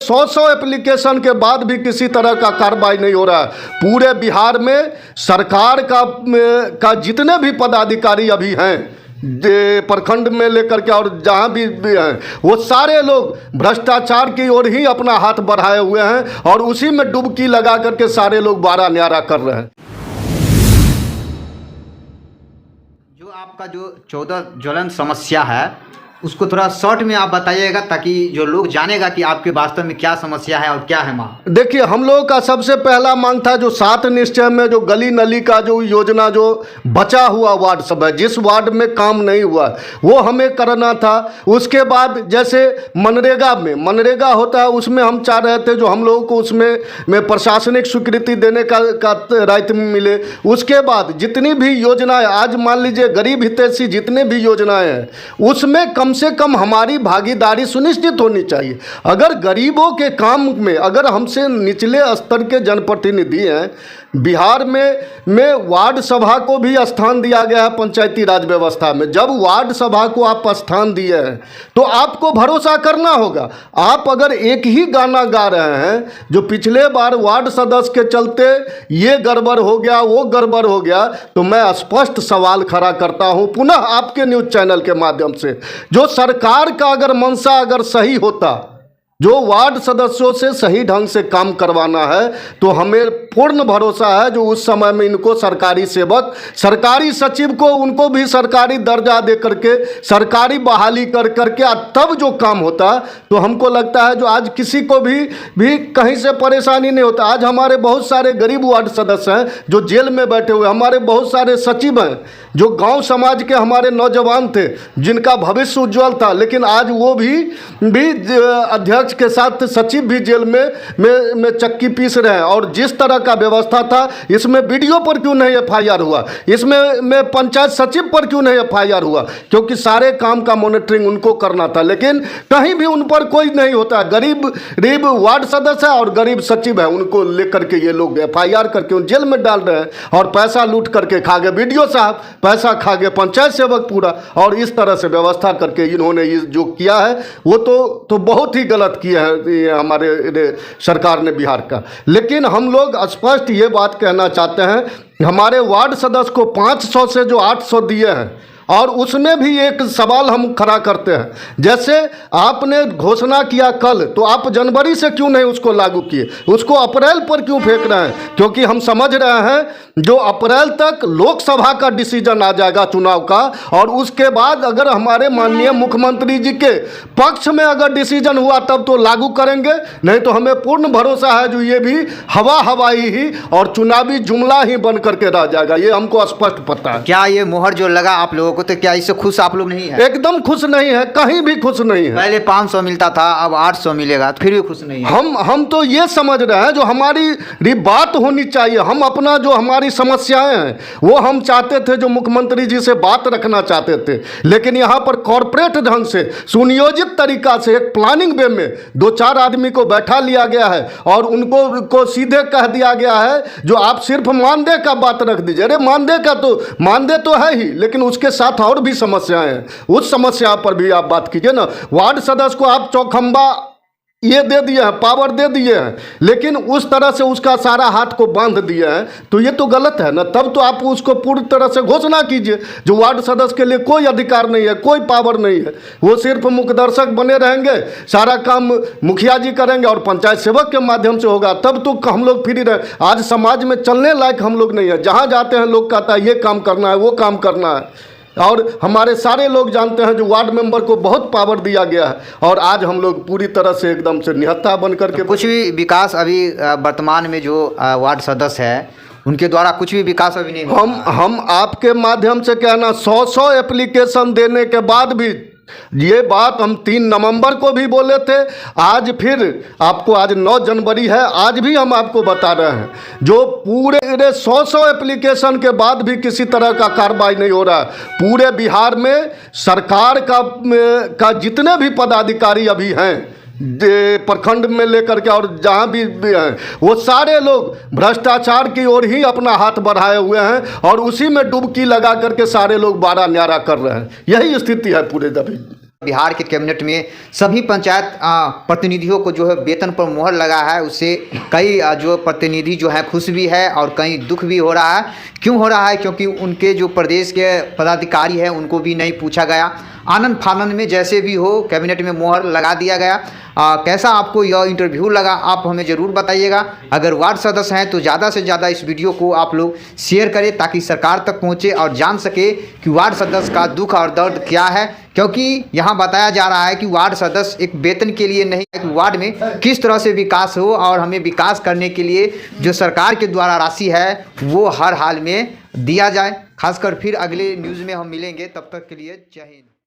100 application के बाद भी किसी तरह का कार्रवाई नहीं हो रहा है। पूरे बिहार में सरकार का जितने भी पदाधिकारी अभी हैं, प्रखंड में लेकर के और जहाँ भी हैं, वो सारे लोग भ्रष्टाचार की ओर ही अपना हाथ बढ़ाए हुए हैं और उसी में डुबकी लगा करके सारे लोग बारा न्यारा कर रहे हैं। जो आपका जो 14 ज्वलन समस्या है उसको थोड़ा शॉर्ट में आप बताइएगा ताकि जो लोग जानेगा कि आपके वास्तव में क्या समस्या है और क्या है मांग। देखिए, हम लोगों का सबसे पहला मांग था जो 7 निश्चय में जो गली नली का जो योजना जो बचा हुआ वार्ड सब है, जिस वार्ड में काम नहीं हुआ वो हमें करना था। उसके बाद जैसे मनरेगा होता है, उसमें हम चाह रहे थे जो हम लोगों को उसमें प्रशासनिक स्वीकृति देने का राइट मिले। उसके बाद जितनी भी योजनाएं, आज मान लीजिए गरीब हितैषी जितने भी योजनाएं हैं उसमें कम से कम हमारी भागीदारी सुनिश्चित होनी चाहिए। अगर गरीबों के काम में अगर हमसे निचले स्तर के जनप्रतिनिधि हैं, बिहार में वार्ड सभा को भी स्थान दिया गया है पंचायती राज व्यवस्था में। जब वार्ड सभा को आप स्थान दिए हैं तो आपको भरोसा करना होगा। आप अगर एक ही गाना गा रहे हैं जो पिछले बार वार्ड सदस्य के चलते ये गड़बड़ हो गया वो गड़बड़ हो गया, तो मैं स्पष्ट सवाल खड़ा करता हूं पुनः आपके न्यूज़ चैनल के माध्यम से, जो सरकार का अगर मंशा अगर सही होता, जो वार्ड सदस्यों से सही ढंग से काम करवाना है, तो हमें पूर्ण भरोसा है जो उस समय में इनको सरकारी सेवक, सरकारी सचिव को उनको भी सरकारी दर्जा दे करके सरकारी बहाली कर करके तब जो काम होता, तो हमको लगता है जो आज किसी को भी कहीं से परेशानी नहीं होता। आज हमारे बहुत सारे गरीब वार्ड सदस्य हैं जो जेल में बैठे हुए, हमारे बहुत सारे सचिव हैं जो गांव समाज के हमारे नौजवान थे जिनका भविष्य उज्जवल था, लेकिन आज वो भी अध्यक्ष के साथ सचिव भी जेल में चक्की पीस रहे हैं। और जिस तरह का व्यवस्था था, इसमें वीडियो पर क्यों नहीं एफआईआर हुआ, इसमें पंचायत सचिव पर क्यों नहीं एफआईआर हुआ, क्योंकि सारे काम का मॉनिटरिंग उनको करना था, लेकिन कहीं भी उन पर कोई नहीं होता। गरीब वार्ड सदस्य है और गरीब सचिव है, उनको लेकर के ये लोग एफआईआर करके उन जेल में डाल रहे हैं और पैसा लूट करके खा गए, बीडीओ साहब पैसा खा गए, पंचायत सेवक पूरा। और इस तरह से व्यवस्था करके इन्होंने ये जो किया है वो तो बहुत ही गलत किया है हमारे सरकार ने बिहार का। लेकिन हम लोग स्पष्ट ये बात कहना चाहते हैं, हमारे वार्ड सदस्य को 500 से जो 800 दिए हैं, और उसमें भी एक सवाल हम खड़ा करते हैं, जैसे आपने घोषणा किया कल, तो आप जनवरी से क्यों नहीं उसको लागू किए, उसको अप्रैल पर क्यों फेंक रहे हैं? क्योंकि हम समझ रहे हैं जो अप्रैल तक लोकसभा का डिसीजन आ जाएगा चुनाव का, और उसके बाद अगर हमारे माननीय मुख्यमंत्री जी के पक्ष में अगर डिसीजन हुआ तब तो लागू करेंगे, नहीं तो हमें पूर्ण भरोसा है जो ये भी हवाई ही और चुनावी जुमला ही बन करके रह जाएगा। ये हमको स्पष्ट पता है। क्या ये मोहर जो लगा आप लोगों को, तो क्या इससे खुश आप लोग नहीं है? एकदम खुश नहीं है, कहीं भी खुश नहीं है। पहले 500 मिलता था, अब 800 मिलेगा, फिर भी खुश नहीं है। हम तो ये समझ रहे हैं जो हमारी बात होनी चाहिए, हम अपना जो हमारी समस्याएं हैं वो हम चाहते थे, जो मुख्यमंत्री जी से बात रखना चाहते थे, लेकिन यहाँ पर कॉर्पोरेट ढंग से सुनियोजित तरीका से एक प्लानिंग वे में 2-4 आदमी को बैठा लिया गया है और उनको सीधे कह दिया गया है जो आप सिर्फ मानदेय का बात रख दीजिए। अरे मानदेय तो है ही, लेकिन उसके साथ और भी समस्याएं हैं, उस समस्या पर भी आप बात कीजिए ना। वार्ड सदस्य को आप चौखंबा ये दे दिए हैं, पावर दे दिए हैं, लेकिन उस तरह से उसका सारा हाथ को बांध दिए हैं, तो ये तो गलत है ना। तब तो आप उसको पूरी तरह से घोषणा कीजिए जो वार्ड सदस्य के लिए कोई अधिकार नहीं है, कोई पावर नहीं है, वो सिर्फ मुखदर्शक बने रहेंगे, सारा काम मुखिया जी करेंगे और पंचायत सेवक के माध्यम से होगा, तब तो हम लोग फ्री रहे। आज समाज में चलने लायक हम लोग नहीं है, जहाँ जाते हैं लोग कहता है ये काम करना है वो काम करना है, और हमारे सारे लोग जानते हैं जो वार्ड मेंबर को बहुत पावर दिया गया है, और आज हम लोग पूरी तरह से एकदम से निहत्था बन करके कुछ भी विकास अभी वर्तमान में जो वार्ड सदस्य है उनके द्वारा कुछ भी विकास अभी नहीं। हम आपके माध्यम से कहना 100 एप्लीकेशन देने के बाद भी ये बात हम 3 नवंबर को भी बोले थे, आज फिर आपको, आज 9 जनवरी है, आज भी हम आपको बता रहे हैं जो पूरे 100 एप्लीकेशन के बाद भी किसी तरह का कार्रवाई नहीं हो रहा है। पूरे बिहार में सरकार का जितने भी पदाधिकारी अभी हैं प्रखंड में लेकर के और जहाँ भी हैं, वो सारे लोग भ्रष्टाचार की ओर ही अपना हाथ बढ़ाए हुए हैं और उसी में डुबकी लगा करके सारे लोग बारा न्यारा कर रहे हैं। यही स्थिति है पूरे दबी। बिहार के कैबिनेट में सभी पंचायत प्रतिनिधियों को जो है वेतन पर मोहर लगा है, उससे कई जो प्रतिनिधि जो है खुश भी है और कई दुख भी हो रहा है। क्यों हो रहा है? क्योंकि उनके जो प्रदेश के पदाधिकारी हैं उनको भी नहीं पूछा गया। आनंद फानंद में जैसे भी हो कैबिनेट में मोहर लगा दिया गया। कैसा आपको यह इंटरव्यू लगा आप हमें ज़रूर बताइएगा। अगर वार्ड सदस्य हैं तो ज़्यादा से ज़्यादा इस वीडियो को आप लोग शेयर करें ताकि सरकार तक पहुंचे और जान सके कि वार्ड सदस्य का दुख और दर्द क्या है। क्योंकि यहाँ बताया जा रहा है कि वार्ड सदस्य एक वेतन के लिए नहीं, एक वार्ड में किस तरह से विकास हो और हमें विकास करने के लिए जो सरकार के द्वारा राशि है वो हर हाल में दिया जाए। खासकर फिर अगले न्यूज़ में हम मिलेंगे, तब तक के लिए जय हिंद।